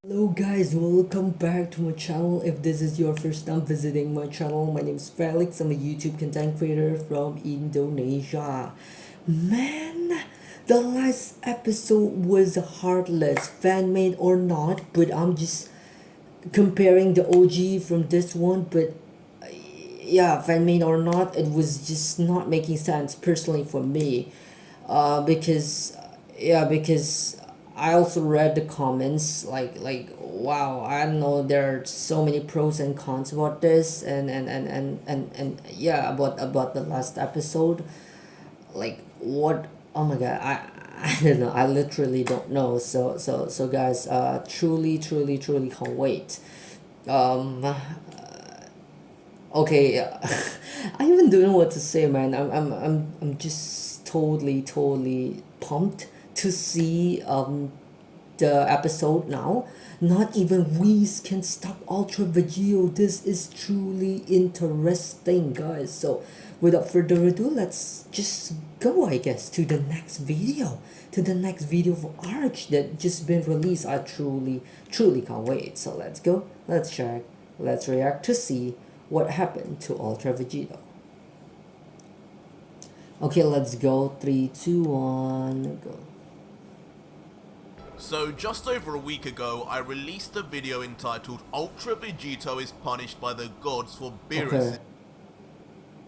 Hello guys, welcome back to my channel. If this is your first time visiting my channel, my name is Felix. I'm a YouTube content creator from Indonesia. Man, the last episode was heartless, fan-made or not, but I'm just comparing the OG from this one, but yeah, fan-made or not, it was just not making sense personally for me. Because I also read the comments like wow, I don't know, there are so many pros and cons about this, and yeah, about the last episode, like what, oh my god, I don't know, I literally don't know. So guys, truly can't wait. um okay. I even don't know what to say, man. I'm just totally pumped to see the episode now. Not even Whis can stop Ultra Vegito. This is truly interesting, guys. So, without further ado, let's just go, I guess, to the next video. To the next video for Arch that just been released. I truly can't wait. So let's go. Let's check. Let's react to see what happened to Ultra Vegito. Okay, let's go. 3, 2, 1, go. So just over a week ago, I released a video entitled Ultra Vegito is punished by the gods for beerus.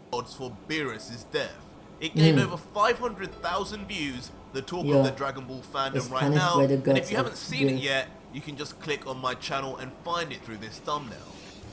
Gods for beerus' death. It gained over 500,000 views, the talk of the Dragon Ball fandom right now, and if you haven't seen it yet, you can just click on my channel and find it through this thumbnail.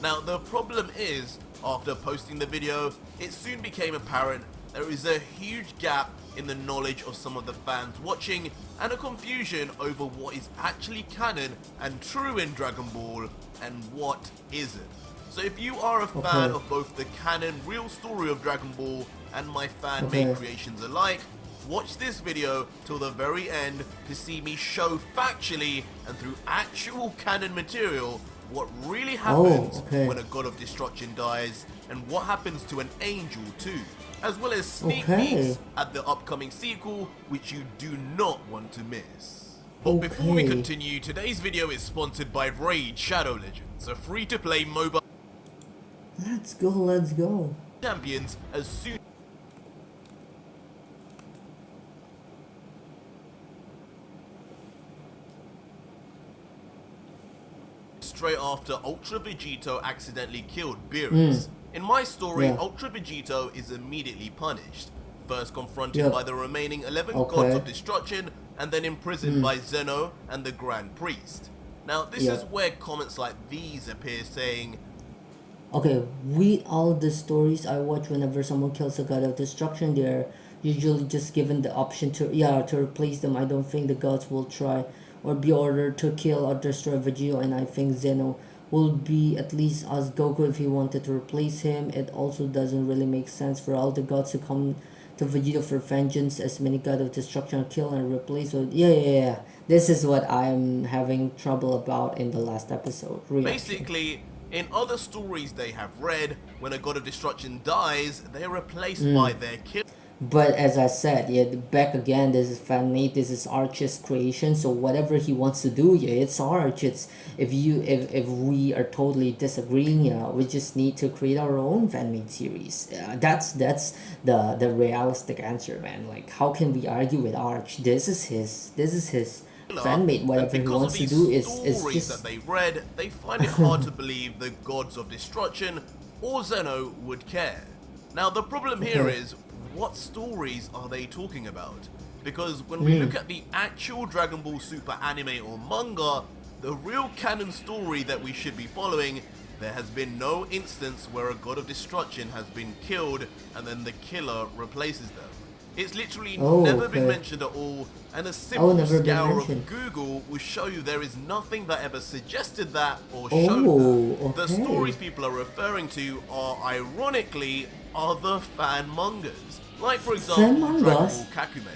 Now the problem is, after posting the video, it soon became apparent there is a huge gap in the knowledge of some of the fans watching, and a confusion over what is actually canon and true in Dragon Ball and what isn't. So if you are a fan of both the canon real story of Dragon Ball and my fan-made creations alike, watch this video till the very end to see me show factually and through actual canon material what really happens when a god of destruction dies, and what happens to an angel too, as well as sneak peeks at the upcoming sequel, which you do not want to miss. But before we continue, today's video is sponsored by Raid Shadow Legends, a free-to-play mobile Let's go. champions as soon straight after Ultra Vegito accidentally killed Beerus. In my story, Ultra Vegito is immediately punished, first confronted by the remaining 11 gods of destruction, and then imprisoned by Zeno and the Grand Priest. Now this is where comments like these appear saying, okay, we all the stories I watch, whenever someone kills a god of destruction, they're usually just given the option to replace them. I don't think the gods will try or be ordered to kill or destroy Vegito, and I think Zeno will be at least as Goku if he wanted to replace him. It also doesn't really make sense for all the gods to come to Vegito for vengeance, as many god of destruction kill and replace. So yeah. This is what I'm having trouble about in the last episode. Basically, in other stories they have read, when a god of destruction dies, they are replaced by their killer. But as I said, back again, this is fan-made, this is Arch's creation, so whatever he wants to do, it's Arch. It's if we are totally disagreeing, we just need to create our own fan-made series. That's the realistic answer, man. Like, how can we argue with Arch? This is his fan-made. Whatever he wants to do is just that they read, they find it hard to believe the gods of destruction or Zeno would care. Now the problem here is, what stories are they talking about? Because when we look at the actual Dragon Ball Super anime or manga, the real canon story that we should be following, there has been no instance where a god of destruction has been killed and then the killer replaces them. It's literally never been mentioned at all, and a simple scour of Google will show you there is nothing that ever suggested that or showed that. The stories people are referring to are ironically other fan mangas, like for example Dragon Ball Kakume,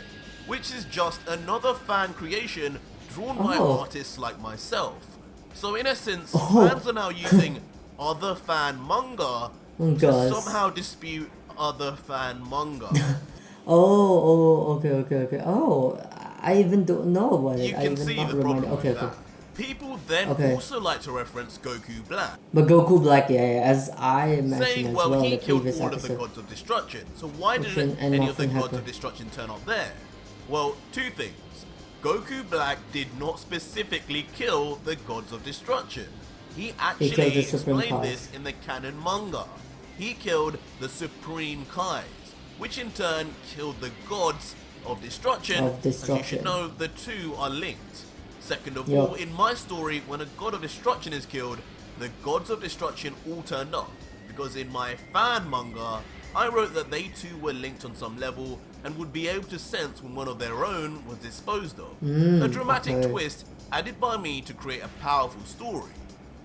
which is just another fan creation drawn by artists like myself. So in essence, fans are now using other fan manga to somehow dispute other fan manga. okay. Oh, I even don't know about it. You can see the problem with that. People then also like to reference Goku Black, But Goku Black, yeah, as I mentioned saying, as well, well in he the killed previous all of the episode. gods of destruction, so why didn't And any of the nothing gods of happened. destruction turn up there? Well, two things. Goku Black did not specifically kill the gods of destruction. He actually killed the Supreme explained Kais. this in the canon manga. He killed the Supreme Kais, which in turn killed the gods of destruction. And you should know the two are linked. Second of all, in my story, when a god of destruction is killed, the gods of destruction all turned up. Because in my fan manga, I wrote that they two were linked on some level and would be able to sense when one of their own was disposed of. A dramatic twist added by me to create a powerful story,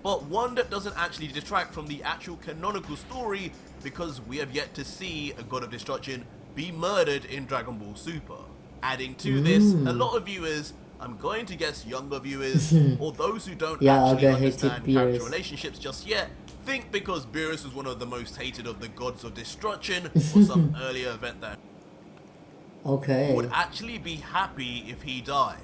but one that doesn't actually detract from the actual canonical story, because we have yet to see a god of destruction be murdered in Dragon Ball Super. Adding to this, a lot of viewers, I'm going to guess younger viewers, or those who don't actually understand character relationships just yet, think because Beerus was one of the most hated of the gods of destruction, or some earlier event that would actually be happy if he died.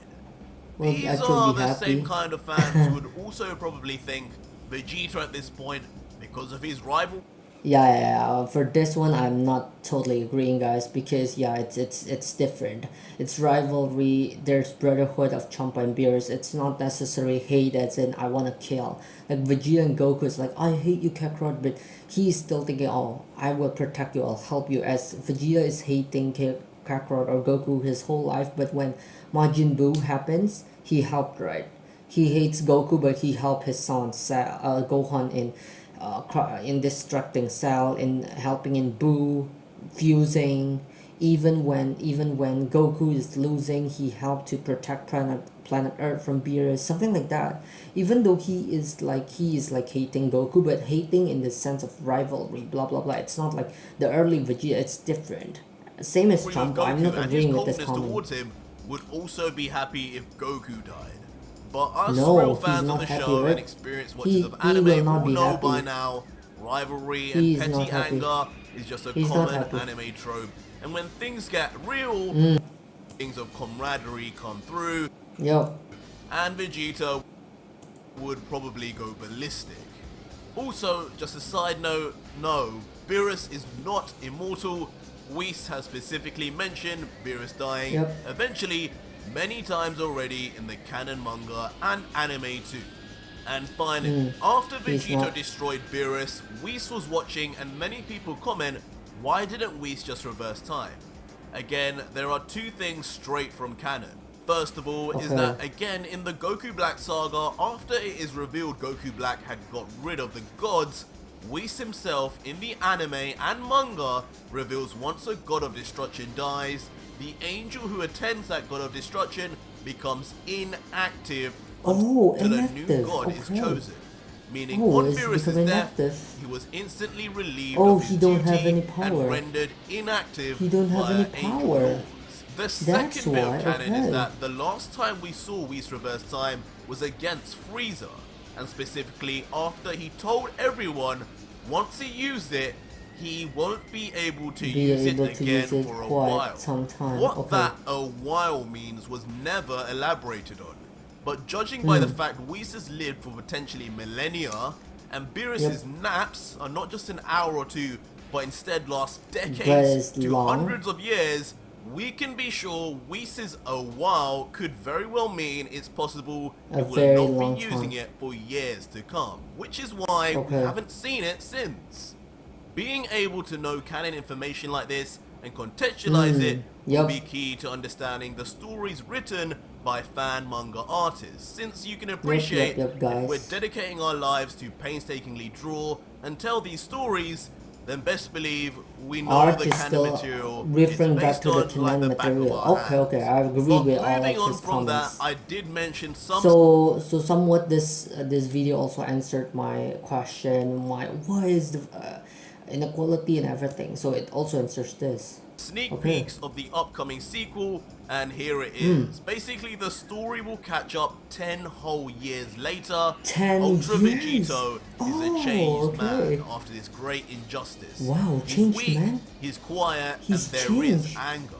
These are the same kind of fans who would also probably think Vegeta at this point, because of his rival. Yeah, for this one I'm not totally agreeing, guys, because it's different. It's rivalry, there's brotherhood of Champa and Beerus. It's not necessarily hate as in I wanna kill. Like Vegeta and Goku is like, I hate you Kakarot, but he's still thinking, oh, I will protect you, I'll help you, as Vegeta is hating Kakarot or Goku his whole life, but when Majin Buu happens, he helped, right? He hates Goku, but he helped his son Gohan in destructing Cell, in helping in Buu, fusing. Even when Goku is losing, he helped to protect planet Earth from Beerus, something like that. Even though he is like hating Goku, but hating in the sense of rivalry, blah blah blah. It's not like the early Vegeta. It's different. Same as Champa. I'm not agreeing with this comment. Towards him would also be happy if Goku died. But us real fans of the show and experienced watchers of anime all know by now, rivalry and petty anger is just a common anime trope. And when things get real, things of camaraderie come through, and Vegeta would probably go ballistic. Also, just a side note, no, Beerus is not immortal. Whis has specifically mentioned Beerus dying eventually many times already in the canon manga and anime too. And finally, after Vegito destroyed Beerus, Whis was watching and many people comment, why didn't Whis just reverse time? Again, there are two things straight from canon. First of all is that, again, in the Goku Black saga, after it is revealed Goku Black had got rid of the gods, Whis himself in the anime and manga reveals once a god of destruction dies, the angel who attends that god of destruction becomes inactive until a new god is chosen. Meaning on Beerus' death, he was instantly relieved of his duty and rendered inactive by angel laws. The second bit of canon is that the last time we saw Whis reverse time was against Frieza, and specifically after he told everyone once he used it, he won't be able to use it again for a while. What that a while means was never elaborated on. But judging by the fact Whis has lived for potentially millennia, and Beerus' naps are not just an hour or two, but instead last decades to hundreds of years, we can be sure Whis' a while could very well mean it's possible he will not be using it for years to come, which is why we haven't seen it since. Being able to know canon information like this and contextualize it will be key to understanding the stories written by fan manga artists, since you can appreciate if we're dedicating our lives to painstakingly draw and tell these stories, then best believe we know the canon material referring back to the canon material. I agree with all of his comments. I did mention some. So somewhat this video also answered my question. Why is the inequality and everything? So it also answers this. Sneak peeks of the upcoming sequel, and here it is. Basically, the story will catch up 10 whole years later. 10 Ultra years? Vegito is a changed man after this great injustice. Wow, he's changed weak, man? he's quiet, He's and there is changed. anger.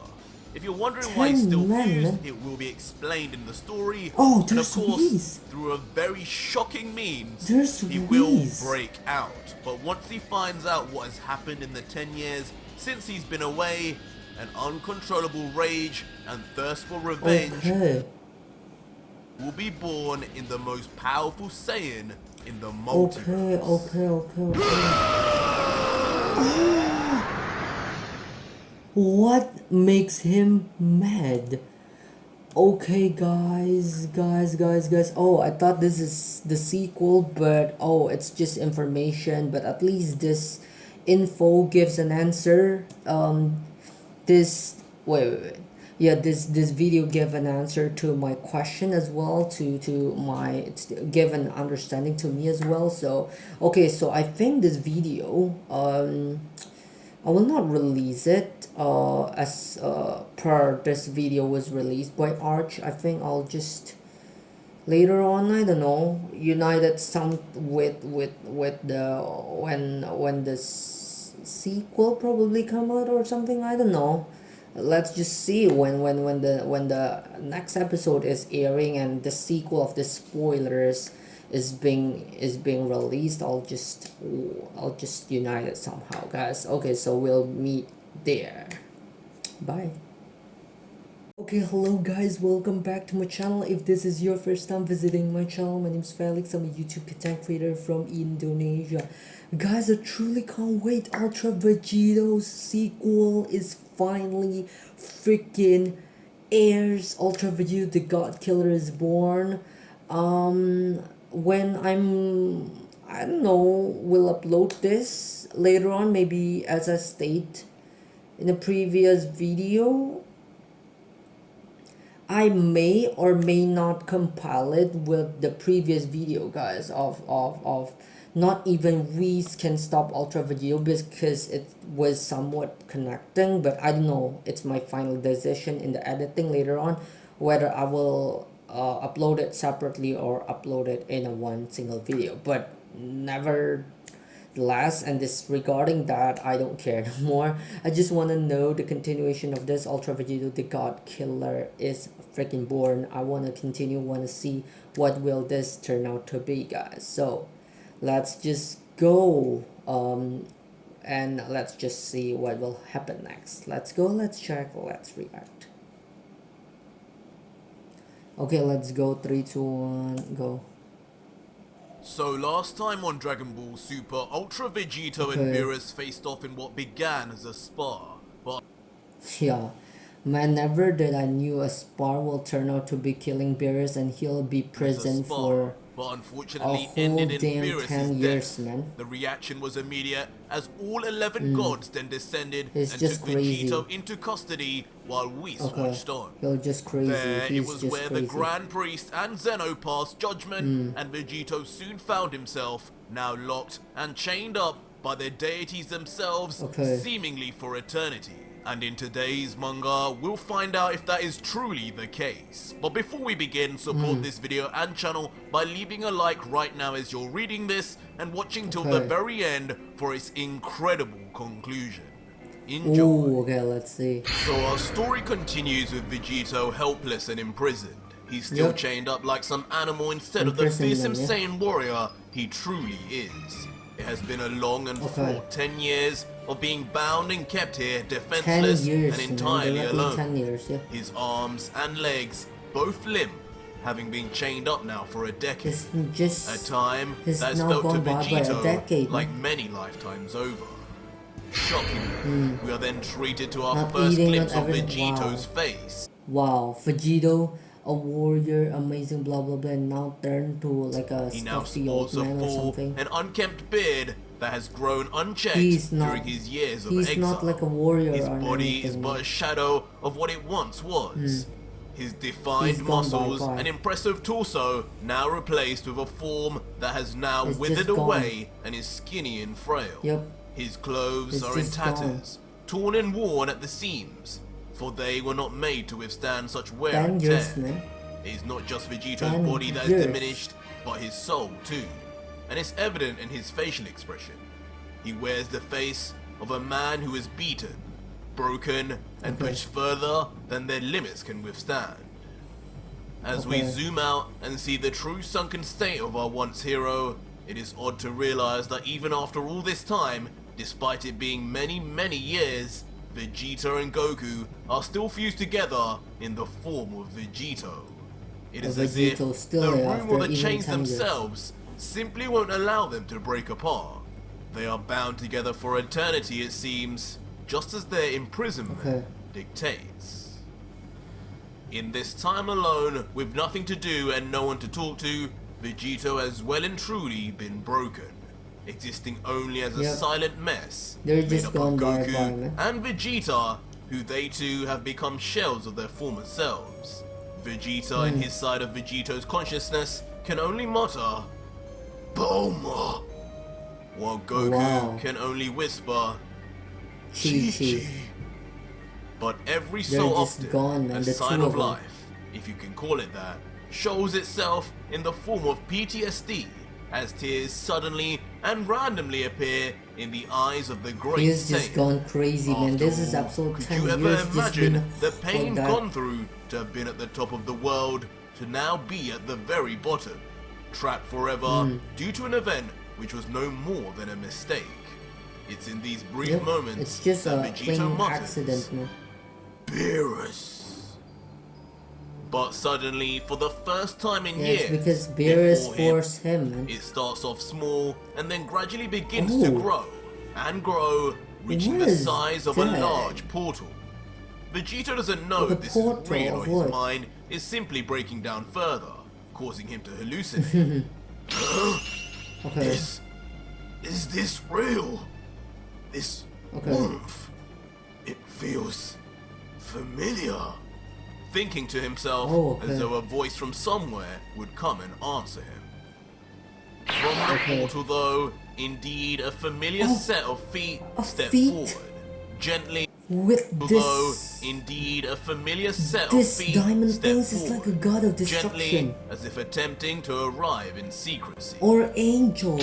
If you're wondering why he's 10 still men, fused, man. it will be explained in the story. Oh, and of there's course, Whis. through a very shocking means, There's he will Whis. break out. But once he finds out what has happened in the 10 years since he's been away, an uncontrollable rage and thirst for revenge Okay. will be born in the most powerful Saiyan in the multiverse. Okay. What makes him mad? Okay, guys. Oh, I thought this is the sequel, but oh, it's just information. But at least this info gives an answer. This wait. Yeah, this video gave an answer to my question as well, to my it's give an understanding to me as well. So okay, so I think this video I will not release it as per this video was released by Arch. I think I'll just later on, I don't know, united some with the when the sequel probably come out or something. I don't know. Let's just see when the next episode is airing and the sequel of the spoilers is being released. I'll just unite it somehow, guys. Okay, so we'll meet there. Bye. Okay, hello guys, welcome back to my channel. If this is your first time visiting my channel, my name is Felix. I'm a YouTube content creator from Indonesia. Guys, I truly can't wait. Ultra Vegito's sequel is finally freaking airs. Ultra Vegito the God Killer is born. When I don't know, will upload this later on, maybe as I state in a previous video. I may or may not compile it with the previous video, guys, of not even Whis can stop Ultra Vegito because it was somewhat connecting, but I don't know. It's my final decision in the editing later on whether I will upload it separately or upload it in a one single video. But nevertheless, and disregarding that, I don't care no more. I just want to know the continuation of this. Ultra Vegito the God Killer is freaking born. I want to continue, want to see what will this turn out to be, guys. So let's just go and let's just see what will happen next. Let's go, let's check, let's react. Okay, let's go. 3, 2, 1, go. So last time on Dragon Ball Super, Ultra Vegito and Beerus faced off in what began as a spar, but yeah, man, never did I knew a spar will turn out to be killing Beerus and he'll be prison for but a unfortunately whole ended in damn Beerus' 10 years, death. man. The reaction was immediate as all 11 gods then descended It's and just took crazy. Vegito into custody while Whis watched on. You're just crazy. There He's it was just where crazy. the Grand Priest and Zeno passed judgment, and Vegito soon found himself now locked and chained up by the deities themselves, seemingly for eternity. And in today's manga, we'll find out if that is truly the case. But before we begin, support this video and channel by leaving a like right now as you're reading this and watching till the very end for its incredible conclusion. Enjoy. Ooh, okay, let's see. So our story continues with Vegito helpless and imprisoned. He's still chained up like some animal instead of the fearsome Saiyan warrior he truly is. It has been a long and fraught 10 years of being bound and kept here defenseless and entirely alone. 10 years, yeah. His arms and legs both limp, having been chained up now for a decade. A time that has felt to Vegito like many lifetimes over. Shockingly, we are then treated to our first glimpse of Vegito's face. Wow, Vegito, a warrior, amazing, blah blah blah, and now turned to like a stuffy old man or something. An unkempt beard that has grown unchecked during his years of exile. He's not like a warrior. His body is but a shadow of what it once was. His defined muscles and impressive torso now replaced with a form that has now withered away and is skinny and frail. His clothes are in tatters, torn and worn at the seams, for they were not made to withstand such wear and tear. It is not just Vegito's body that is diminished, but his soul too, and it's evident in his facial expression. He wears the face of a man who is beaten, broken and Okay. pushed further than their limits can withstand. As we Okay. zoom out and see the true sunken state of our once hero, it is odd to realize that even after all this time, despite it being many, many years, Vegeta and Goku are still fused together in the form of Vegito. It is as if Vegito still the there room or after the even chains 10 years. themselves simply won't allow them to break apart. They are bound together for eternity, it seems, just as their imprisonment Okay. dictates. In this time alone, with nothing to do and no one to talk to, Vegito has well and truly been broken, existing only as a Yep. silent mess They're made just up gone of by Goku environment. and Vegeta, who they two have become shells of their former selves. Vegeta in his side of Vegito's consciousness can only mutter, "Bulma," while Goku Wow. can only whisper, Chi "Chi-Chi." Chi. But every They're so just often, gone, man, a the sign two of of them. life, if you can call it that, shows itself in the form of PTSD, as tears suddenly and randomly appear in the eyes of the great He's just Saiyan. gone crazy, man. After This is all, episode could 10 you ever years just imagine been the like pain that. gone through to have been at the top of the world to now be at the very bottom, trapped forever due to an event which was no more than a mistake? It's in these brief Yep, moments it's just that a Vegito plain mutters, accident, man. "Beerus." But suddenly, for the first time in Yeah, years, it's because beerus before him, forced him, man. it starts off small and then gradually begins to Oh. grow and grow, reaching What the is size of a that? large portal. Vegito doesn't know Like a if this portal is real or of his what? mind is simply breaking down further, causing him to hallucinate. Okay. Is this real? This Okay. warmth, it feels familiar. Thinking to himself, Oh, okay. as though a voice from somewhere would come and answer him. From the Okay. portal, though, indeed a familiar Oh, set of feet a step feet? forward, gently. With Although, this, indeed, a familiar set of this feet diamond step things is like a forward, god of gently, destruction. as if attempting to arrive in secrecy. Or angel.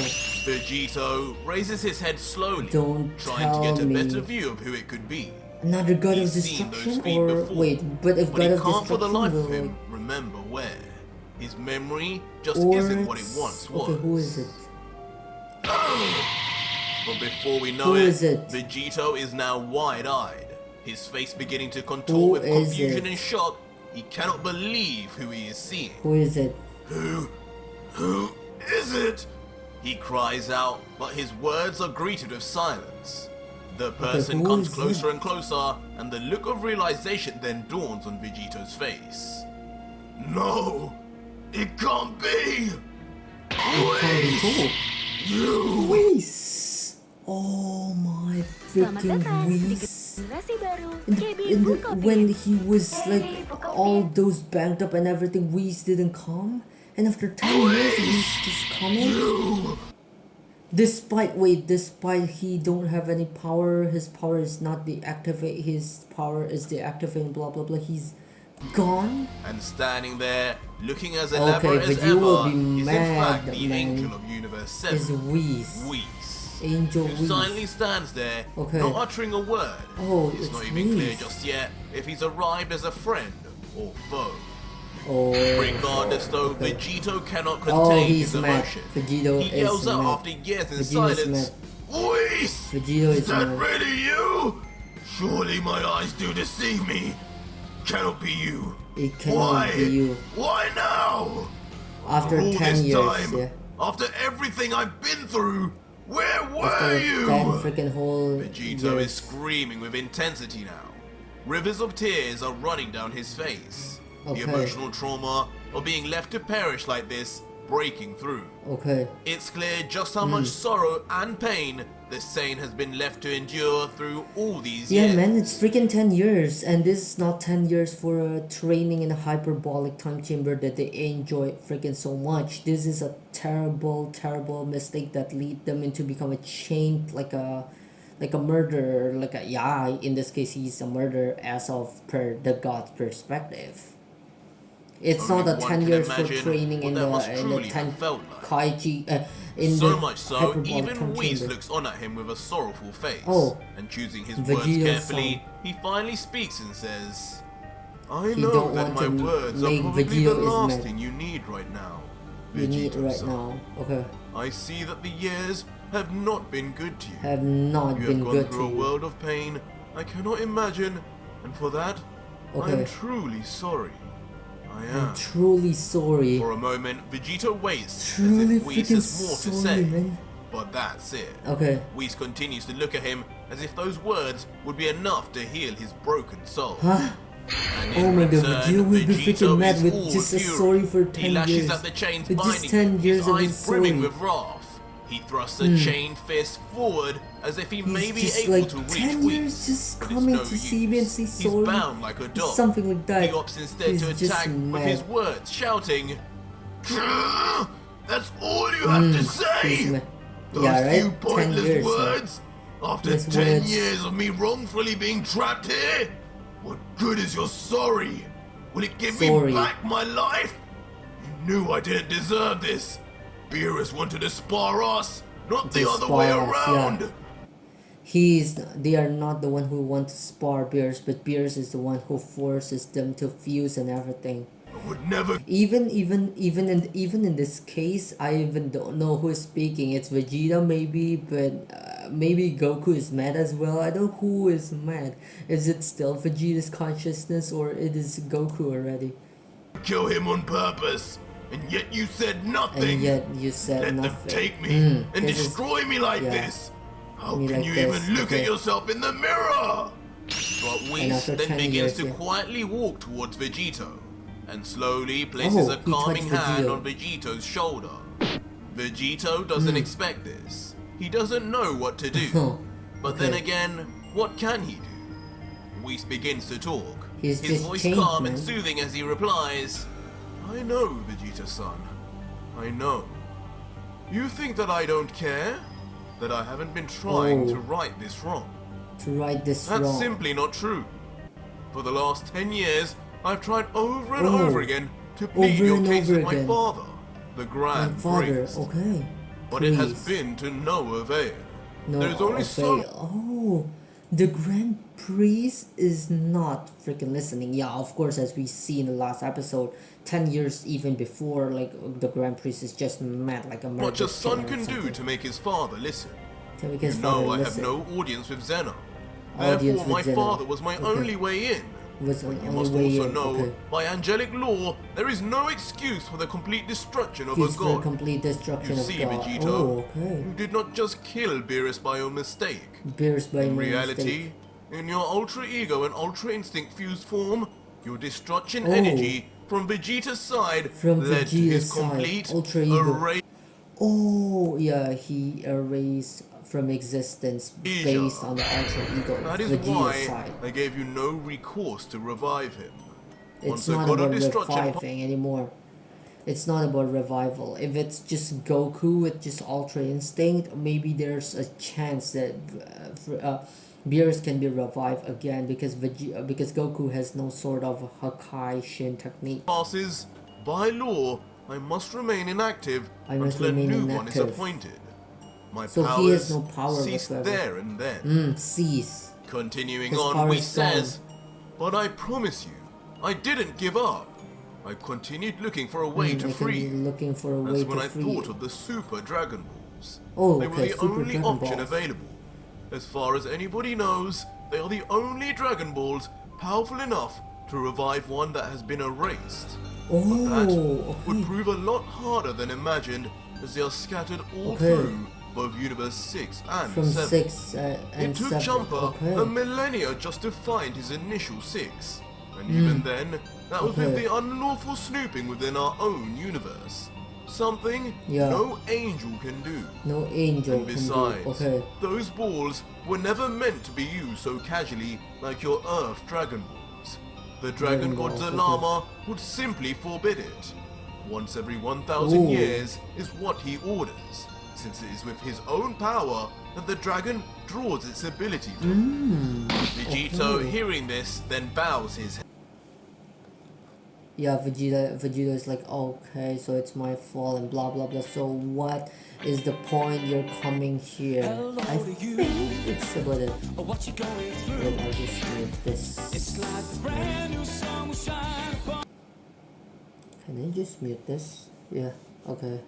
Vegito raises his head slowly, Don't trying to get tell a me. better view of who it could be. Another god of He's seen those destruction? feet Or before, wait, but if but god he of can't for the destruction life will of him like... remember where. His memory just Or isn't what it it's... once was. Okay, who is it? But before we know Who it, is it? Vegito is now wide-eyed, his face beginning to contort Who with is confusion it? and shock. He cannot believe who he is seeing. Who is it? Who is it? He cries out, but his words are greeted with silence. The person who comes is closer it? and closer, and the look of realization then dawns on Vegito's face. No, it can't be! Whis! You! Whis! Oh my Selamat freaking datang di Whis! generasi baru In the, when he was like all those banked up and everything, Whis didn't come, and after 10 years, Whis just coming. Despite he don't have any power, his power is not deactivate. His power is deactivating. Blah blah blah. He's gone. And standing there, looking as Okay, elaborate but as you will ever, be is in fact mad, the man. Angel of Universe Is 7, Whis. Whis, Angel who Whis. silently stands there, Okay. not uttering a word. Oh, it's it's not even clear Whis. just yet if he's arrived as a friend or foe. Oh. Regardless though, okay. Vegito cannot Oh, contain he's his mad. emotion. Vegito He yells is out mad. after years in Vegito's silence, Whis! Vegito Is is that mad. really you? Surely my eyes do deceive me. Cannot be you. It cannot Why? be you. Why now? After all 10 this years, time, yeah. after everything I've been through, where were After 10 you? freaking whole Vegito years. is screaming with intensity now. Rivers of tears are running down his face. Okay. The emotional trauma of being left to perish like this breaking through. Okay. It's clear just how much sorrow and pain the Saiyan has been left to endure through all these Yeah, years. man, it's freaking 10 years, and this is not 10 years for training in a hyperbolic time chamber that they enjoy freaking so much. This is a terrible, terrible mistake that lead them into become a chain, like a murderer, in this case he's a murderer as of per the god's perspective. It's Only not a one 10 can years for imagine training what in that must the truly 10 have felt like. kaiji in So the much so, hyperbolic even time Whis chamber. looks on at him with a sorrowful face. Oh, and choosing his Vegito words carefully, son. he finally speaks and says, I He know don't that want my to words are make probably Vegito the is last mad. thing you need right now. You need Vegito right son. now. Okay. I see that the years have not been good to you. Have not You been have gone good to through a you. world of pain I cannot imagine, and for that, I am Okay. truly sorry. I I'm am. truly sorry. For a moment, Vegito waits Truly as if Whis freaking has more to sorry, say, man. but that's it. Okay. Whis continues to look at him as if those words would be enough to heal his broken soul. Huh? And Oh in my god, return, Vegito will be Vegito freaking mad is with all just a fury. sorry for 10 He years. lashes at the chains With binding just 10 him, years his of eyes his brimming sorry. with wrath. He thrusts a chained fist forward as if he may He's be just able like to reach 10 years Whis, just but it's coming no to see me and use. say He's sorry. bound like a dog. Something like that. He opts instead He's to just attack with mad. his words, shouting, That's all you have to He's say! mad. Those Yeah, right? few 10 pointless years, words? After Those 10 words. years of me wrongfully being trapped here? What good is your sorry? Will it give Sorry. me back my life? You knew I didn't deserve this. Beerus wanted to spar us, not the To other way spar us, around. yeah. They are not the one who want to spar Beerus, but Beerus is the one who forces them to fuse and everything. I would never. Even in this case, I even don't know who is speaking. It's Vegeta maybe, but maybe Goku is mad as well. I don't know who is mad. Is it still Vegeta's consciousness or it is Goku already? Kill him on purpose, and yet you said nothing. And yet you said Let nothing. them take me and this is- destroy me like yeah. this. How Me can like you this, even look okay. at yourself in the mirror? But Whis after then 10 begins years, to yeah. quietly walk towards Vegito, and slowly places Oh, a he calming touched hand Vegito. on Vegito's shoulder. Vegito doesn't expect this. He doesn't know what to do. But then Okay. again, what can he do? Whis begins to talk, He's his just voice changed, calm man. and soothing as he replies, I know, Vegeta-san. I know. You think that I don't care? That I haven't been trying Oh. to right this wrong? To right this That's wrong. simply not true. For the last 10 years, I've tried over and Oh. over again to plead Over your and case over with my again. father, the My Grand father, Priest. okay. But it has Priest. been to no avail. No, There's only okay. so Oh, the Grand Priest is not freaking listening. Yeah, of course, as we see in the last episode, 10 years even before, like the Grand Priest is just mad like a murder much a son killer or can do something. to make his father listen. To make his You father know I have listen. no audience with Zeno. Audience Therefore, my with Zeno. father was my Okay. only way in. Was But the you only must way also in, know, okay. by angelic law, there is no excuse for the complete destruction of He's a for god. complete destruction You of see, God. Vegito, Oh, okay. you did not just kill Beerus by your mistake. Beerus by In my reality, mistake. in your ultra ego and ultra instinct fused form, your destruction Oh. energy from Vegeta's side From led to Vegeta's his side, complete ultra ego. erasure. Oh, yeah, he erased from existence based on the ultra ego of That is Vegeta's why side. I gave you no recourse to revive him. It's Once the not god of about destruction reviving anymore. It's not about revival. If it's just Goku with just Ultra Instinct, maybe there's a chance that Beerus can be revived again because because Goku has no sort of hakaishin technique. passes, by law, I must remain inactive I must until a remain new one is inactive. appointed. My So powers he has no power ceased whatsoever. there and then. Cease. Continuing His on, power Whis is gone. says, but I promise you, I didn't give up. I continued looking for a way to I free can be you. looking for a way That's to when I free thought you. of the Super Dragon Balls. Oh, They were okay, the Super only Dragon option Balls. available. As far as anybody knows, they are the only Dragon Balls powerful enough to revive one that has been erased. But that Oh, would okay. prove a lot harder than imagined, as they are scattered all Okay. through both Universe 6 and From 7. 6 It and took 7. Jumper Okay. a millennia just to find his initial 6. And even then, that was with Okay. the unlawful snooping within our own universe. Something Yeah. no angel can do. No angel And can besides, do. Okay. those balls were never meant to be used so casually like your Earth Dragon Balls. The Dragon Dragon God Balls, okay. Zalama would simply forbid it. Once every 1,000 Ooh. years is what he orders, since it is with his own power that the dragon draws its ability from. Vegito, okay. hearing this, then bows his head. yeah, Vegeta is like, okay, so it's my fault and blah blah blah. So what is the point you're coming here? I think it's about it. What you going through? Wait, I'll just mute this. It's like the brand new sun will shine upon. Can I just mute this? Yeah, okay.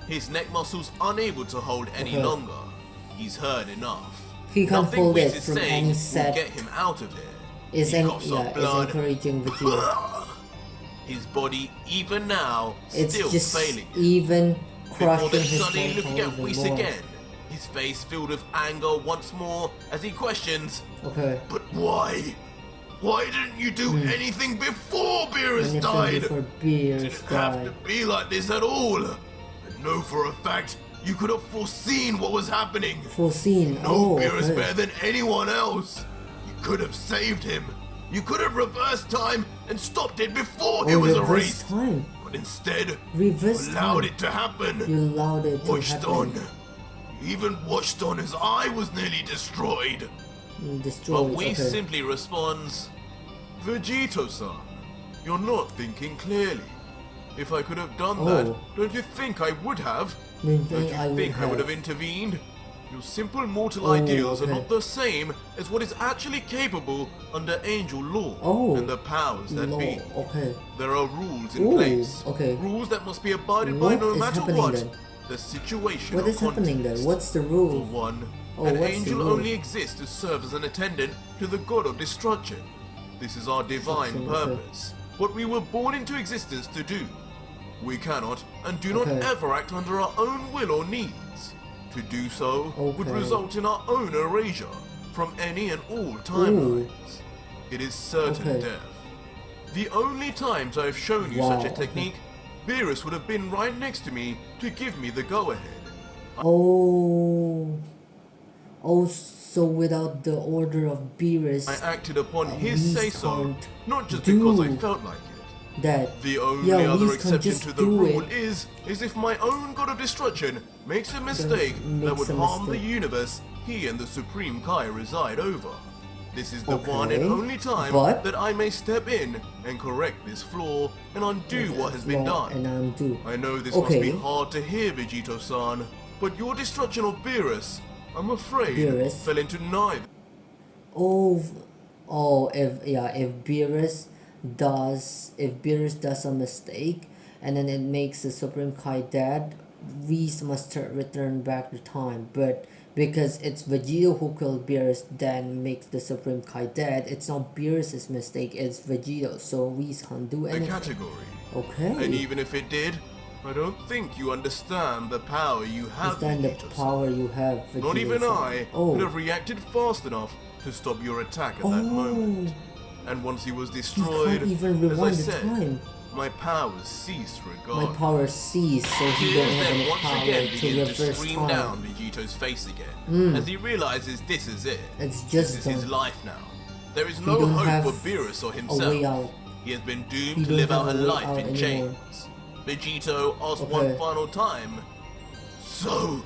His neck muscles unable to hold any Okay. longer. He's heard enough. He can't Nothing hold Whis it is from saying any will set. get him out of here. Is He coughs up is blood. encouraging Vegeta. His body, even now, It's still just failing him. even Before crushing then his suddenly mental looking at even Whis more. again, his face filled with anger once more as he questions, Okay. but why? Why didn't you do anything before Beerus Anything died? before Beerus Didn't have to died. be like this at all. And know for a fact you could have foreseen what was happening. Foreseen. No Oh, Beerus okay. better than anyone else. You could have saved him. You could have reversed time and stopped it before he Oh, was reverse erased. time. But instead, Reverse allowed time. it to happen. You allowed it to Watched on. happen. Even watched on as I was nearly destroyed. But Destroyed. Whis Okay. simply responds, Vegito-san, you're not thinking clearly. If I could have done that, Oh. don't you think I would have? Don't Don't you think I would have intervened? Your simple mortal ideals are okay. not the same as what is actually capable under angel law Oh. and the powers that No. be. Okay. There are rules in Ooh, place. okay. Rules that must be abided by What no is matter happening what. then? The situation What or is happening then? context. What's the For rule? one, Oh, an what's the angel rule? only exists to serve as an attendant to the god of destruction. This is our divine Destruction, okay. purpose, what we were born into existence to do. We cannot and do not Okay. ever act under our own will or needs. To do so would Okay. result in our own erasure from any and all timelines. It is certain Okay. death. The only times I have shown you Wow, such a okay. technique, Beerus would have been right next to me to give me the go-ahead. Oh. Oh, so without the order of Beerus, I acted upon his Whis say-so, can't not just do because I felt like it. that. The only Yeah, other Whis can't exception just to the do rule it. is if my own god of destruction makes a mistake that makes would a harm the mistake. universe he and the Supreme Kai reside over. This is the one Okay, and only time but- that I may step in and correct this flaw and undo what has been Law done. and undo. I know this must be Okay. hard to hear, Vegito-san, but your destruction of Beerus, I'm afraid, Beerus? fell into neither. Oh, if Beerus does a mistake and then it makes the Supreme Kai dead, Whis must return back the time. But because it's Vegito who killed Beerus, then makes the Supreme Kai dead, it's not Beerus's mistake, it's Vegito. So Whis can't do The anything. category. Okay. And even if it did, I don't think you understand the power you have, Understand the Vegito-san. power you have, Vegito. Not even I Oh. could have reacted fast enough to stop your attack at that moment. And once he was He destroyed, can't even as I rewind the said, time. my powers ceased My regardless. power ceased, so he Tears don't have then any once power again to begin to reverse stream time. down Vegito's face again, as he realizes this is it. It's This just is his done. life now. There is no don't hope have for Beerus or A way himself. out. He has been He doomed to don't live have out a a way life out in anymore. chains. Vegito asked Okay. one final time, so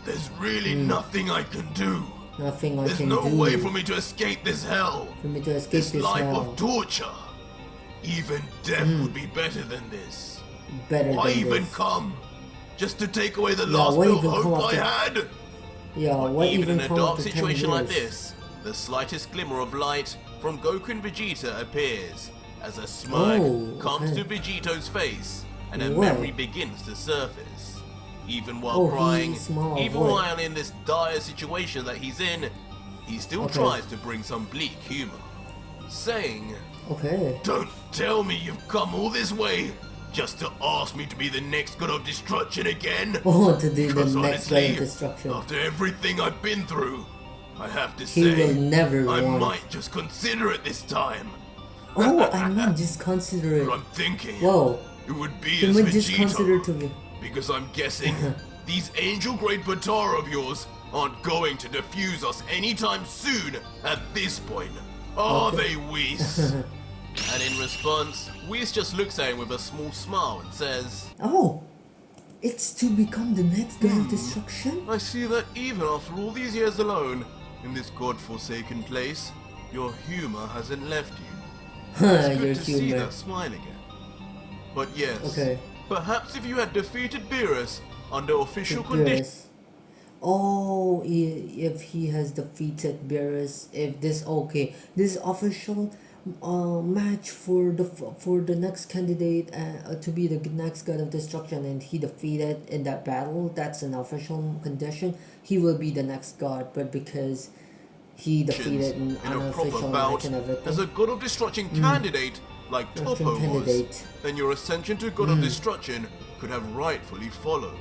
there's really nothing I can do. Nothing I There's can no do way for me to escape this hell. for me to escape This this life hell. of torture. Even death would be better than this. Better Why than even this. come? Just to take away the Yeah, last why bit of even come hope I after- had? Yeah, what Even in a come dark after 10 situation like years? this, the slightest glimmer of light from Goku and Vegeta appears as a smirk Oh, comes okay. to Vegito's face and a Well. memory begins to surface. Even while Oh, he crying, smiled, even what? while in this dire situation that he's in, he still Okay. tries to bring some bleak humor, saying, Okay. "Don't tell me you've come all this way just to ask me to be the next god of destruction again. Oh, to do the Because next level honestly, of destruction. after everything I've been through, I have to He say, will never I want. might just consider it this time. Oh, I might just consider it. But I'm thinking Whoa. it would be He as might just consider Vegito, to be. because I'm guessing these angel-grade Batara of yours aren't going to defuse us anytime soon at this point. Are they, Whis? And in response, Whis just looks at him with a small smile and says, Oh, it's to become the next god of destruction? I see that even after all these years alone, In this god-forsaken place, your humor hasn't left you. Huh, It's your good to see humor. that smile again. But yes, Okay. perhaps if you had defeated Beerus under official conditions, Beerus. Oh, if he has defeated Beerus, if this okay, this official match for the next candidate to be the next god of destruction, and he defeated in that battle. That's an official condition. He will be the next god, but because he defeated an in a proper unofficial bout match and everything. as a god of destruction candidate like Destruction Toppo was, candidate. then your ascension to god of destruction could have rightfully followed.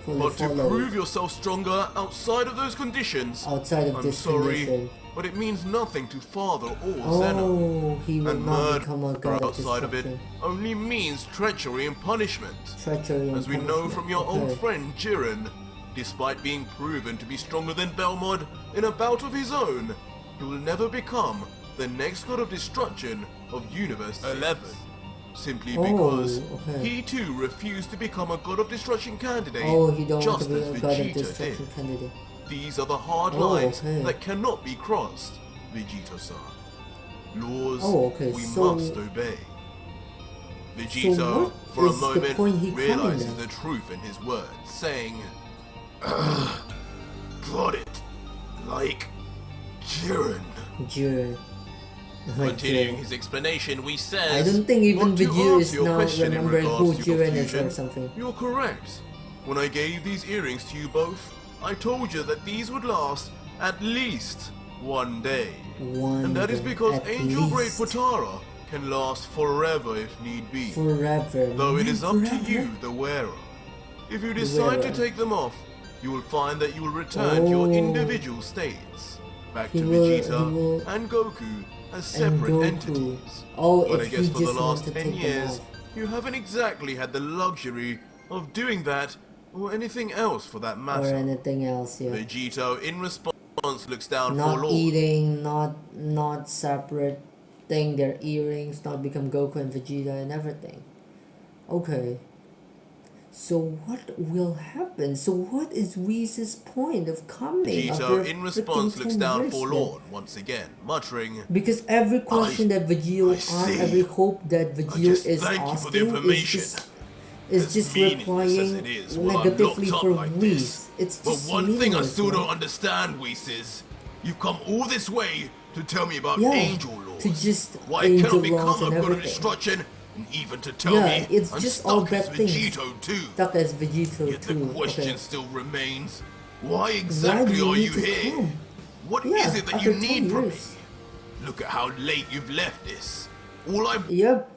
Fully But to followed. prove yourself stronger outside of those conditions, Outside of I'm this sorry, condition. but it means nothing to Father or Zeno. Oh, he will And not murder become a god of outside of it destruction. only means treachery and punishment. Treachery and As we know punishment. from your old Okay. friend Jiren, despite being proven to be stronger than Belmod in a bout of his own, he will never become the next god of destruction of Universe 11. Simply Oh, because okay. he too refused to become a god of destruction candidate, Oh, he don't want just to be as a god of Vegeta destruction did. candidate. These are the hard Oh, lines okay. that cannot be crossed, Vegito-san. Laws Oh, okay, we so- must obey. Vegito, what for a is the moment, point he coming realizes at? the truth in his words, saying, got it, like Jiren. Jiren. Continuing Jiren. his explanation, we I says, don't think even "Want to Vegeta is answer your now question in remembering who regards to Jiren is confusion? or something. You're correct. When I gave these earrings to you both, I told you that these would last at least one day. And that is because at Angel Grade least. Potara can last forever if need be. Forever. Though it is up to Forever? you, the wearer. If you decide to wearer. take them off, you will find that you will return to your Oh. individual states. Back He to will- Vegeta he will- and Goku as and separate Goku. entities. Oh, But I if guess he for the just last wants to 10 take them years, off. you haven't exactly had the luxury of doing that or anything else for that Or matter. anything else, yeah. Vegito, in response, looks down Not forlorn. eating, not separate thing their earrings, not become Goku and Vegeta and everything. Okay. So what will happen? So what is Whis' point of coming? Vegito, after in response, freaking looks 10 down years forlorn once again, muttering, Because every question that Vegito I asks, see. every hope that Vegito just is thank you for the asking information. is As just meaningless replying as it is while I'm negatively locked up for like Whis. this. It's But just one thing I meaningless, still man. don't understand, Whis, is you've come all this way to tell me about Yeah, angel laws. to just Why angel cannot become laws a and god of everything. destruction, and even to tell Yeah, me it's I'm just all stuck as bad things. Vegito too. Stuck as Vegito Yet the too. question Okay. still remains: why exactly you are need you to here? come? What Yeah, is it that after you 10 need from me? years. Look at how late you've left this. All I Yep.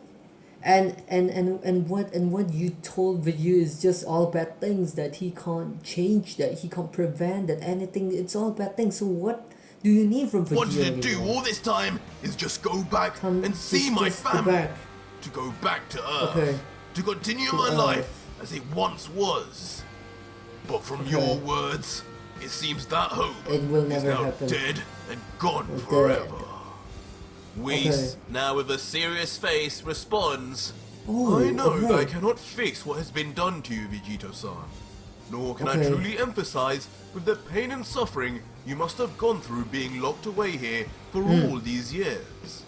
And what you told Vegeta is just all bad things that he can't change, that he can't prevent, that anything, it's all bad things. So what do you need from Vegeta wanted to do anymore? all this time is just go back Come- and see just- my just go family. back. To go back to Earth. Okay. To continue To my Earth. life as it once was. But from Okay. your words, it seems that hope It will is never now happen. dead and gone Dead. forever. Whis, Okay. now with a serious face, responds, Oh, I know that I okay. cannot fix what has been done to you, Vegito-san. Nor can I Okay. truly emphasize with the pain and suffering you must have gone through being locked away here for all these years.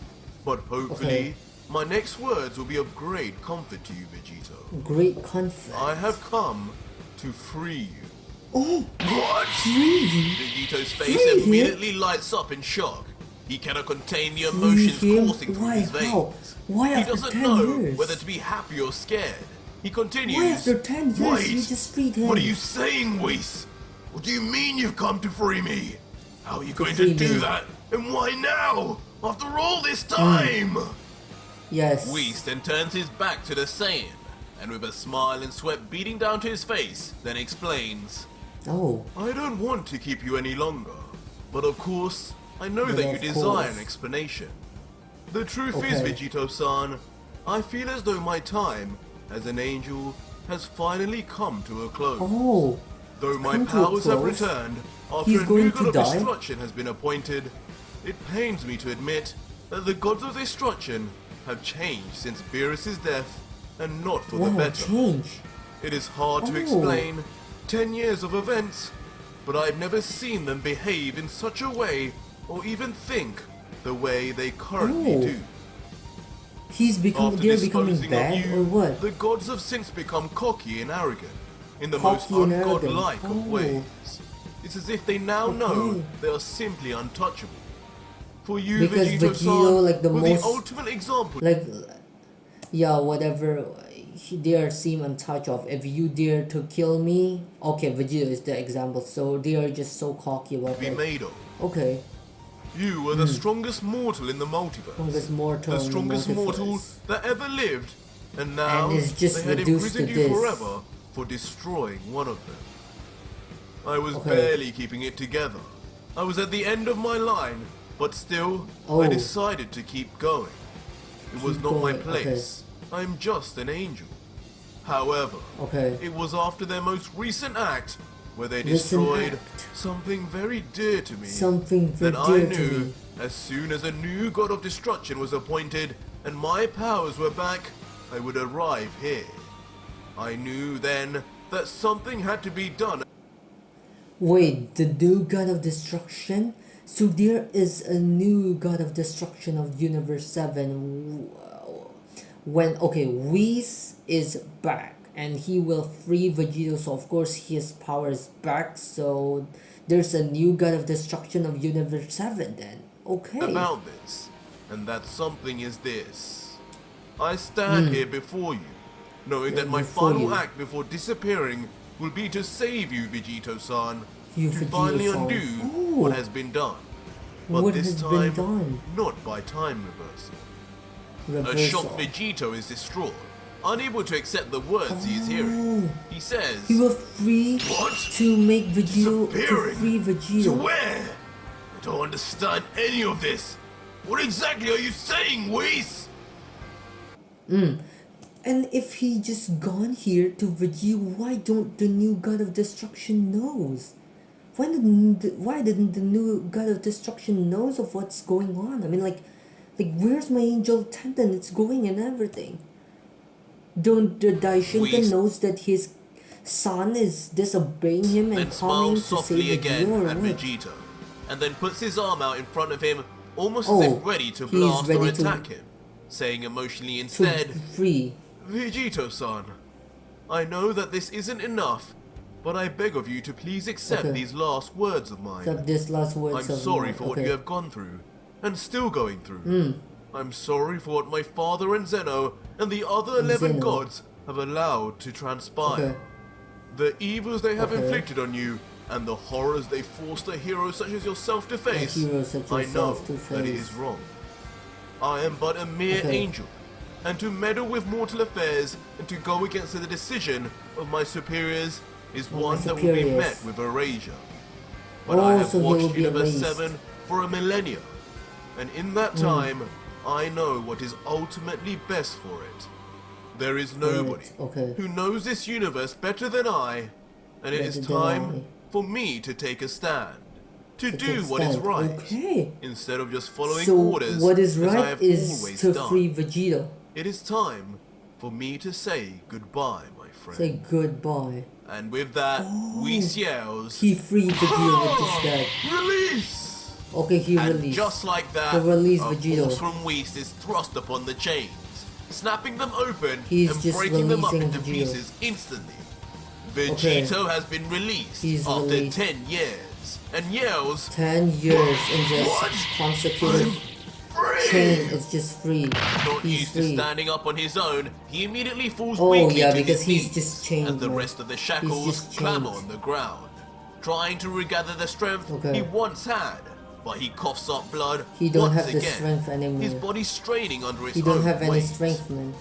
But hopefully, Okay. my next words will be of great comfort to you, Vegito. Great conflict. I have come to free you. Oh, What? free Vegito's face Free him? immediately lights up in shock. He cannot contain the emotions him? coursing through Why? his veins. How? Why He after doesn't 10 know years? whether to be happy or scared. He continues. Why after 10 years Wait, you just freed him? What are you saying, Whis? What do you mean you've come to free me? How are you going to free do me. that? And why now? After all this time? Yes. Whis then turns his back to the Saiyan, and with a smile and sweat beating down to his face, then explains, Oh, I don't want to keep you any longer, but of course, I know But that you of desire course. an explanation. The truth is, Okay. Vegito-san, I feel as though my time as an angel has finally come to a close. oh. Though my come to a powers have close? returned after He's a going new to god of die? destruction has been appointed, it pains me to admit that the gods of destruction have changed since Beerus' death, and not for the Wow, better. change. It is hard to Oh. explain 10 years of events, but I've never seen them behave in such a way or even think the way they currently Oh. do. After They're becoming disposing of bad you, or what? the gods have since become cocky and arrogant in the Cocky most and arrogant. ungodlike Oh. of ways. It's as if they now know Okay. they are simply untouchable. For you, Because Vegito-san, Vegito, like, the were most- the ultimate example. Like, yeah, whatever. They are seem untouched of. If you dare to kill me, okay, Vegeta is the example. So they are just so cocky about Be it. made of. Okay, You were the strongest mortal in the multiverse. strongest mortal. The in the strongest mortal multiverse. that ever lived, and now And it's just they had reduced to imprisoned you this. forever for destroying one of them. I was Okay. barely keeping it together. I was at the end of my line, but still, Oh. I decided to keep going. It was Keep not my going, place. I'm just an angel. However, Okay. it was after their most recent act where they Recent destroyed act. something very dear to me. Something very That I dear to knew me. as soon as a new god of destruction was appointed and my powers were back, I would arrive here. I knew then that something had to be done. Wait, the new god of destruction? So there is a new god of destruction of Universe 7 when, okay, Whis is back and he will free Vegito, so of course his power is back, so there's a new god of destruction of Universe 7 then. Okay. About this, and that something is this. I stand here before you, knowing that my before final you. act before disappearing will be to save you, Vegito-san, You, to finally Vegito-san. undo Oh. what has been done. But What this has time, been done? not by time reversal. A Reversal. shocked Vegito is distraught, unable to accept the words he is hearing. He says, He will free What? to make Vegito, to Disappearing? free To Vegito. where? I don't understand any of this. What exactly are you saying, Whis? And if he just gone here to Vegeta, why don't the new god of destruction knows? Why didn't the new god of destruction knows of what's going on? I mean, like where's my angel tendon? It's going and everything. Don't the Daishinkan Whis knows that his son is disobeying him and Then coming smiles to softly save again Vegeta or at what? Vegito, and then puts his arm out in front of him, almost Oh, as if ready to he's blast or ready to- attack him, saying emotionally To instead, free. Vegito-san, I know that this isn't enough, but I beg of you to please accept Okay. these last words of mine. Except this last words I'm of sorry mine. for what Okay. you have gone through, and still going through. Hmm. I'm sorry for what my father and Zeno and the other 11 Zeno. gods have allowed to transpire. Okay. The evils they have Okay. inflicted on you, and the horrors they forced a hero such as yourself to face, hero such as I know yourself to that it face. is wrong. I am but a mere Okay. angel, and to meddle with mortal affairs and to go against the decision of my superiors is my one that will be superiors. met with erasure. But I Oh, have so he will watched be Universe erased. 7 for a millennia, and in that Hmm. time, I know what is ultimately best for it. There is nobody okay. who knows this universe better than I, and it is Better than time I. for me to take a stand, to do Take what is stand. right, Okay. instead of just following So orders what is as I right have is always to done. free Vegeta. It is time for me to say goodbye, my friend. Say goodbye. And with that, Whis yells, He freed Vegeta with this guy. Release! Okay, he And released. just like that, He released a Vegito. force from Whis is thrust upon the chains, snapping them open He's and just breaking them up releasing into Vegito. pieces instantly. Vegito has been released He's after released. 10 years and yells, 10 years in this What? consecutive "Free!" chain. It's just free. Not He's used free. to standing up on his own, he immediately falls Oh, weakly yeah, to because his he's knees just chained, as the man. rest of the He's shackles just clamor chained. on the ground, trying to regather the strength Okay. he once had. But he coughs up blood He don't once have the again, strength anymore. his body straining under its He don't own have any weight. strength, man.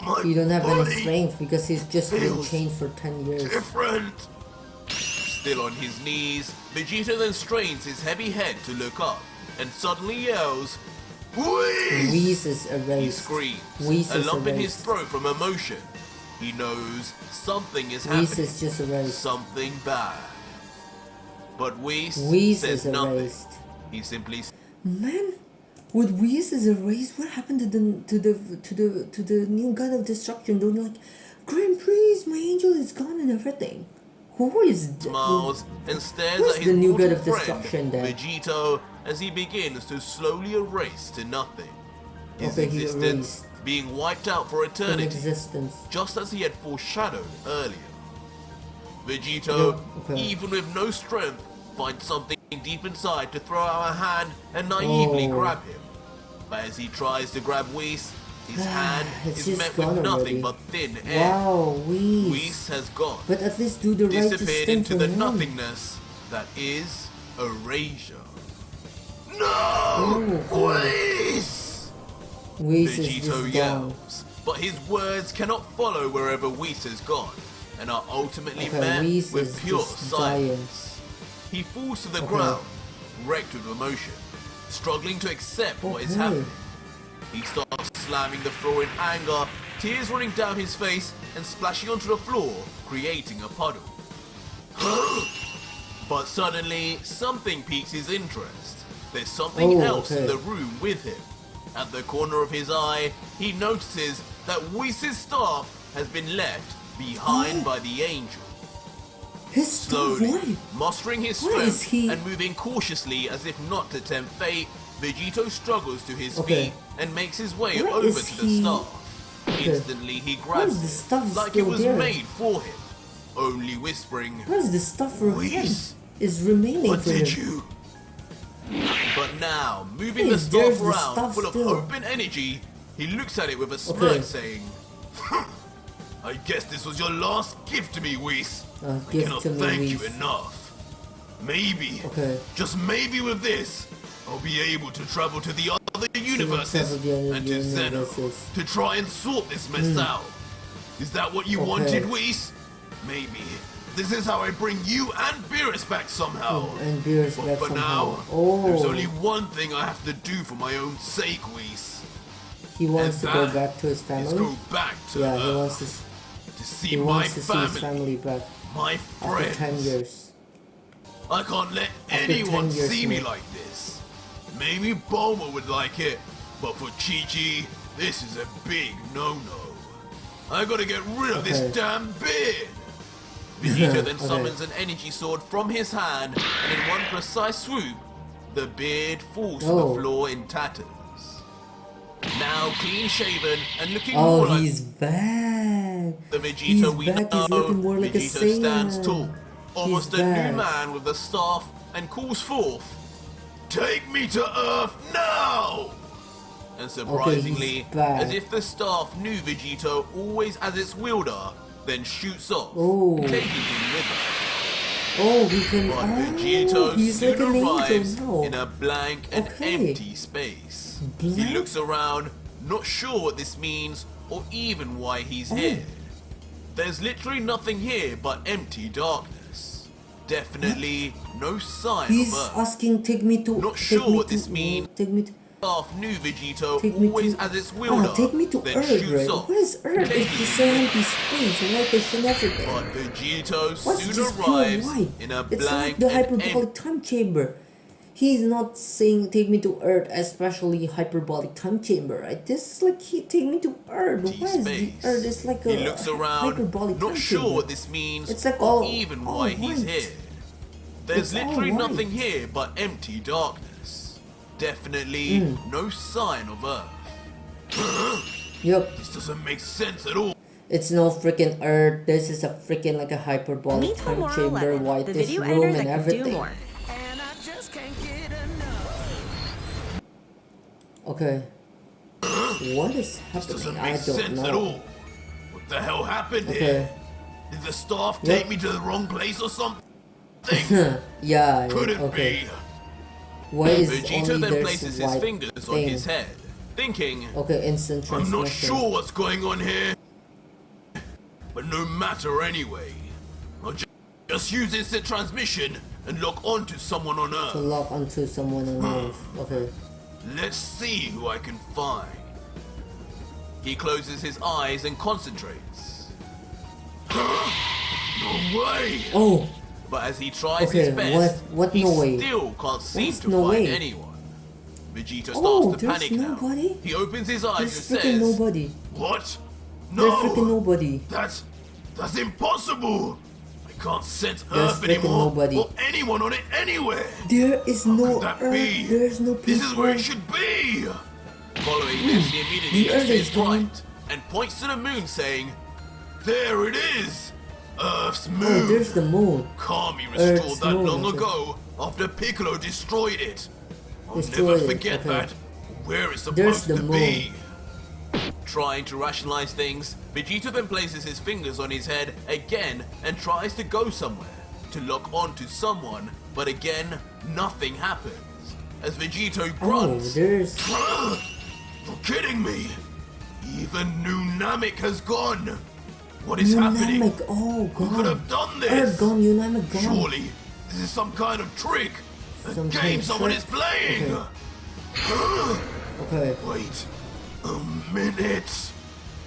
My He don't have any body strength because he's just been feels chained for 10 years. different. Still on his knees, Vegeta then strains his heavy head to look up and suddenly yells, Whis! Whis is He erased. screams, Whis a is lump in his erased. throat from emotion. He knows something is Whis happening, is just erased. something bad. But Whis Whis says is nothing. erased. He simply Man, with Whis is erased, what happened to the new god of destruction? Don't you like, Grand Prix, my angel is gone and everything. Who is smiles and stares Who's at the his new god mortal of friend, destruction then? Vegito, as he begins to slowly erase to nothing. His Okay, he existence erased. being wiped out for An eternity, existence. just as he had foreshadowed earlier. Vegito, Okay. even with no strength, finds something deep inside to throw out a hand and naively Oh. grab him. But as he tries to grab Whis, his hand It's is just met gone with nothing already. but thin air. Wow, Whis. Whis has gone, But at least do the righteous disappeared thing into for the him. nothingness that is erasure. No! Oh, Whis! Whis is Vegito just gone. yells, but his words cannot follow wherever Whis has gone, and are ultimately Okay, met Whis with is pure just silence. He falls to the Okay. ground, wrecked with emotion, struggling to accept what is Okay. happening. He starts slamming the floor in anger, tears running down his face and splashing onto the floor, creating a puddle. But suddenly, something piques his interest. There's something Oh, else in okay. the room with him. At the corner of his eye, he notices that Whis' staff has been left behind by the angel. His stuff, Slowly, why? mustering his Why is strength he- and moving cautiously as if not to tempt fate, Vegito struggles to his Okay. feet and makes his way Why over is to the he- staff. Okay. Instantly, he Why grabs is the it staff like still it was there? made for him, only whispering, Where's the stuff for him? Whis, Is remaining "What for did him? you?" But now, moving Hey, the there's staff the around, staff full still. of hope and energy, he looks at it with a smirk, Okay. saying, "I guess this was your last gift to me, Whis. I Gift cannot to me, thank you Whis. enough. Maybe, Okay. just maybe with this, I'll be able to travel to the other universes travel to the other and to Zeno universes. to try and sort this mess out. Is that what you Okay. wanted, Whis? Maybe. This is how I bring you and Beerus back somehow. And beerus But back for somehow. now, Oh, there's only one thing I have to do for my own sake, Whis. he wants to and go that back to his Is family. go back to Yeah, he Earth wants to see he my wants to see his family, family back my after 10 friends. years. I can't let After anyone 10 years see me more. like this. Maybe Bulma would like it, but for Chi-Chi, this is a big no-no. I gotta get rid of this Okay. damn beard. Vegeta then Okay. summons an energy sword from his hand, and in one precise swoop, the beard falls to Oh. the floor in tatters. Now clean shaven and looking Oh, more like he's back. the Vegeta He's we back. know, He's looking more like a Vegeta stands Saiyan. tall, almost He's a back. new man with a staff, and calls forth, "Take me to Earth now!" And surprisingly, back. as if the staff knew Vegito always as its wielder, then shoots off, Oh. taking him with her. Oh, he can. But Oh, Vegito he's soon like an arrives angel now. in a blank and Okay. empty space. He Blank? looks around, not sure what this means or even why he's Oh. here. There's literally nothing here but empty darkness. Definitely no sign He's of Earth. asking, take me to. Not take sure me what to, this means. Take me to. Staff knew Vegito Take me always to. as its wielder, take me to then Earth, shoots right? off, What is Earth? taking It's just him an with empty space, whitish and everything. But Vegito What's soon just pure arrives white? in a It's blank like the and hyperbolic empty time chamber. He's not saying take me to Earth, especially hyperbolic time chamber, right? This is like he take me to Earth. Why is the space. Earth? It's like He a looks around, hyperbolic not time sure chamber. what this means It's like or all- even all why he's white. here. There's It's all literally white. nothing here but empty darkness. Definitely no sign of Earth. Yup, This doesn't make sense at all. it's no freaking Earth. This is a freaking like a hyperbolic Meet time Tomorrow chamber, 11, white the this video room editor and that can everything. do more. And I just can't get enough. Okay. What is This happening? doesn't I make don't sense know. at all. What the hell happened Okay. here? Did the staff Yep. take me to the wrong place or something? Yeah, Couldn't okay. be. Why is Vegeta only then there's places his white fingers on thing? his head, thinking, Okay, instant I'm transmission. not sure what's going on here. But no matter anyway. I'll just use instant transmission and lock onto someone on To Earth. lock onto someone on Earth. Okay. Let's see who I can find. He closes his eyes and concentrates. No way! Oh, But as he tries Okay, his best, what he no way? still can't seem What's to no find way? anyone. Vegeta starts Oh, to there's panic nobody? now. He opens his eyes there's and freaking says, nobody. "What? There's freaking No! nobody. That's impossible! I can't sense There's Earth freaking anymore, nobody. or anyone on it anywhere. There is How no could that Earth. be? There's no people. This is where it should be. Following this, he immediately The looks Earth to is his gone. right and points to the moon, saying, "There it is, Earth's Oh, moon. there's the moon. Kami Earth's restored that moon, long okay. ago after Piccolo destroyed it. I'll Destroyed never it, forget okay. that. Where it's There's supposed the to moon. be." Trying to rationalize things, Vegeta then places his fingers on his head again and tries to go somewhere, to lock onto someone, but again, nothing happens. As Vegito Oh, grunts, there's. "You're kidding me! Even New Namek has gone! What is happening? Namek, oh Who could god. have done this? Earth gone, Namek gone. Surely, this is some kind of trick! A Some kind game of someone trick? is playing! Okay. Wait a minute!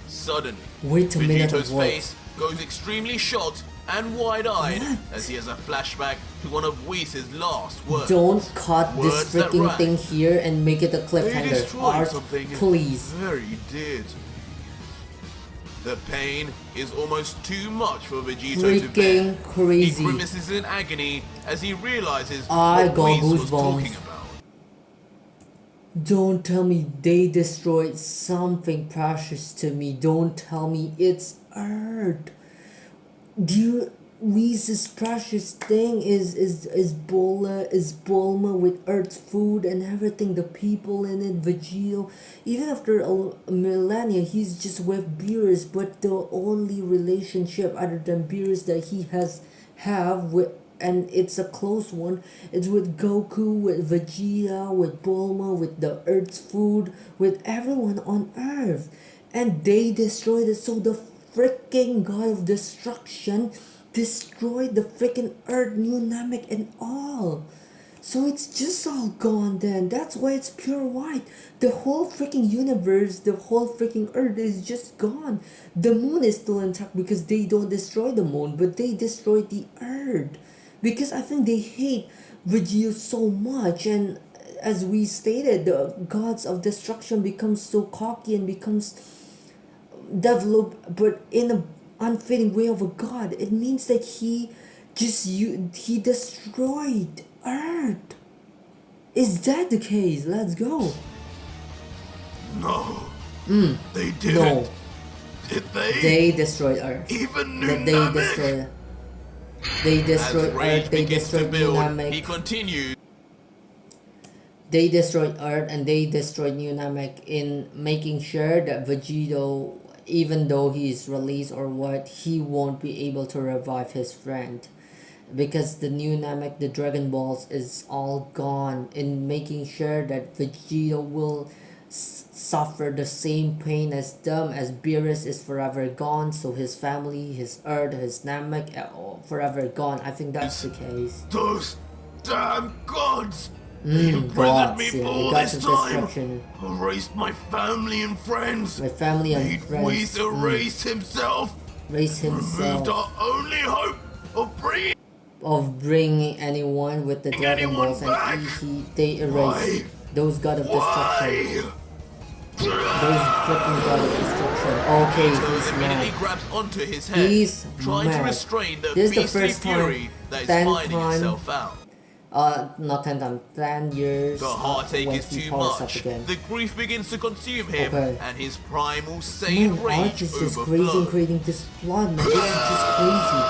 Suddenly, Wait a minute Vegito's of what? face goes extremely shocked and wide-eyed What? as he has a flashback to one of Whis' last words. Don't cut this Words that freaking rhyme. thing here and make it a They cliffhanger. destroyed Art, something please. very did. The pain is almost too much for Vegito to bear. Freaking crazy. He grimaces in agony as he realizes I what got Whis was goosebumps. talking about. Don't tell me they destroyed something precious to me. Don't tell me it's Earth. Dear Whis' precious thing is Bulma with Earth's food and everything, the people in it, Vegito. Even after a millennia, he's just with Beerus, but the only relationship other than Beerus that he have with, and it's a close one, it's with Goku, with Vegeta, with Bulma, with the Earth's food, with everyone on Earth. And they destroyed it, so the freaking god of destruction destroyed the freaking Earth, New Namek and all. So it's just all gone then. That's why it's pure white. The whole freaking universe, the whole freaking Earth is just gone. The moon is still intact because they don't destroy the moon, but they destroyed the Earth. Because I think they hate Vegeta so much, and as we stated, the gods of destruction becomes so cocky and becomes developed, but in a unfitting way of a god. It means that he destroyed Earth. Is that the case? Let's go. No, they didn't. No, Did they? they destroyed Earth. Even New That they Namek? destroyed. They As destroyed rage Earth. They begins to destroyed New build, he Namek. continues. They destroyed Earth and they destroyed New Namek in making sure that Vegito, even though he is released or what, he won't be able to revive his friend. Because the New Namek, the Dragon Balls, is all gone, in making sure that Vegito will suffer the same pain as them, as Beerus is forever gone, so his family, his Earth, his Namek, forever gone. I think that's the case. Those damn gods! They imprisoned me Gods, yeah, for the all gods this of time. destruction. Erased my family and friends. My family and Made friends, Whis erase himself. raise Removed himself, our only hope of bringing of bringing anyone with the Dragon anyone Balls, back. and they erased Why? those god of destruction. Why? Those freaking god of destruction. Okay, Vegito he's immediately mad. grabs onto his head, He's trying to mad. restrain the This is the beastly first time, fury that is 10 finding time- itself out. Not 10 times, 10 years. The heartache when is he too powers up much. again. The grief begins to consume him, Okay. and his primal Man, Saiyan Arch rage is just crazy and overflows. creating this plot, man. They are just crazy.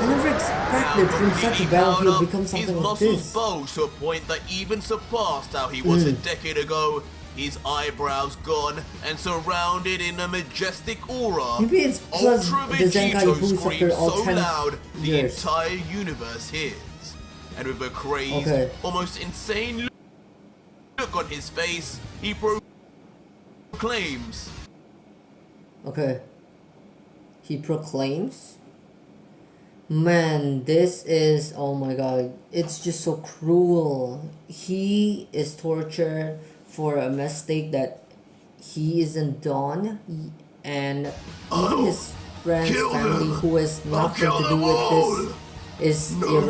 I never expected from such a battle he would become his something like muscles this. bulged to a point that even surpassed how he was a decade ago. His eyebrows gone and surrounded in a majestic aura. Maybe it's plus Ultra the Zenkai Vegito boost after screams all so 10 loud the years. entire universe hears. And with a crazed, Okay. almost insane look on his face, he proclaims, Okay. He proclaims? Man, this is, oh my god, it's just so cruel. He is tortured for a mistake that he isn't done, and even his friends, kill family, them. who has I'll nothing kill to do them with all. this, is no good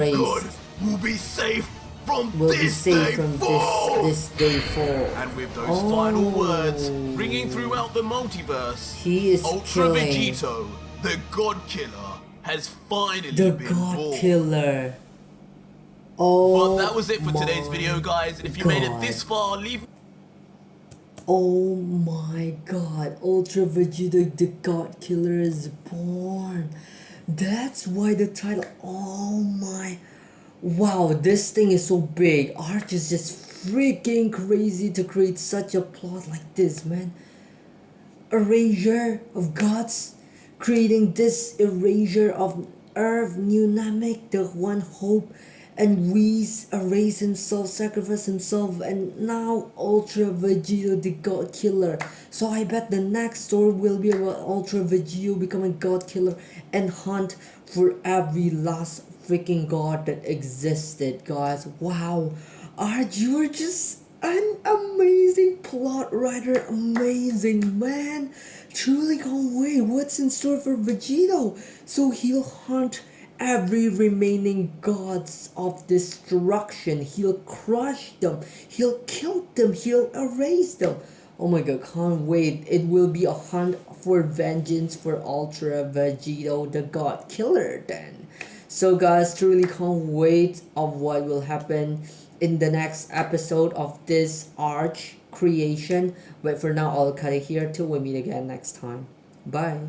erased. will be safe from Will be this saved day from forth. this day forward. And with those final words Oh. ringing throughout the multiverse, He is Ultra killing. Vegito, the God Killer, has finally The been God born. Killer. Oh, But that was it for today's video, guys. And if you made it this far, leave. Oh my god, Ultra Vegeta the God Killer is born. That's why the title. Oh my. Wow, this thing is so big. Arch is just freaking crazy to create such a plot like this, man. Erasure of gods, creating this erasure of Earth, New Namek, the one hope, and Whis erase himself, sacrifice himself, and now Ultra Vegito the God Killer. So I bet the next story will be about Ultra Vegito becoming God Killer and hunt for every last freaking god that existed, guys. Wow, you are just an amazing plot writer, amazing man. Truly can't wait what's in store for Vegito. So he'll hunt every remaining gods of destruction. He'll crush them, he'll kill them, he'll erase them. Oh my god, can't wait. It will be a hunt for vengeance for Ultra Vegito the God Killer then. So guys, truly can't wait of what will happen in the next episode of this Arch creation. But for now, I'll cut it here till we meet again next time. Bye.